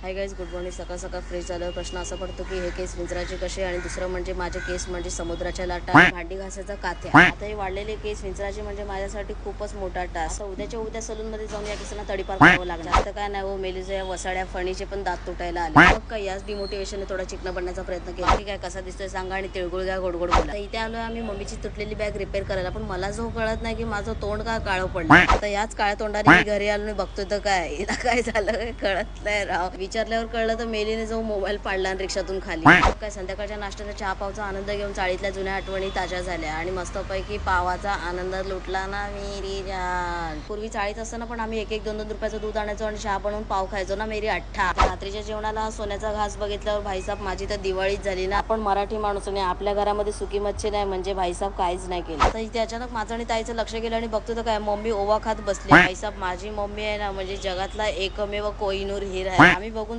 Hi guys, good morning. सकाळ सकाळ fresh झाल्यावर प्रश्न असा पडतो की हे केस विंचराचे कसे, आणि दुसरं म्हणजे माझे केस म्हणजे समुद्राच्या लाटा, भांडी घासायचा काथ्या. आता हे वाढलेले केस विंचराचे म्हणजे माझ्यासाठी खूपच मोठा टास्क. उद्याच्या उद्या सलून मध्ये जाऊन या केसांना तडीपार करावं लागणार. आता काय नाही हो, मेलीच्या या वसाड्या फणीचे पण दात तुटायला आले. मग काय, याच डिमोटिवेशनने थोडा चिकना बनण्याचा प्रयत्न केला. बाकी काय, कसा दिसतोय सांगा आणि तिळगुळ घ्या, गोड गोड बोला. इथे आलोय आम्ही मम्मीची तुटलेली बॅग रिपेअर करायला, पण मला जो कळत नाही की माझं तोंड का काळं पडलं. आता याच काळ्या तोंडाने मी घरी आलो, बघतोय तर काय हिला काय झालं कळत नाही राव. विचारल्यावर कळलं तर मेलीने जो मोबाईल पाडला आणि रिक्षातून खाली. काय, संध्याकाळच्या नाश्त्याचा चहा पावचा आनंद घेऊन चाळीतल्या जुन्या आठवणी ताज्या झाल्या आणि मस्तपैकी पावाचा आनंद लुटला ना मेरी जान. पूर्वी चाळीत असताना पण आम्ही एक एक दोन दोन रुपयाचं दूध आणायचो आणि चहा बनवून पाव खायचो ना मेरी अठ्ठा. रात्रीच्या जेवणाला सोन्याचा घास बघितल्यावर भाईसाहेब माझी तर दिवाळीच झाली ना. आपण मराठी माणूस नाही, आपल्या घरामध्ये सुकी मच्छी नाही म्हणजे भाईसाहेब काहीच नाही केलं. तर इथे अचानक माझं आणि ताईचं लक्ष गेलं आणि बघतो तर काय, मम्मी ओवा खात बसली. भाईसाहेब, माझी मम्मी आहे ना म्हणजे जगातला एकमेव कोहिनूर हिरा आहे. आम्ही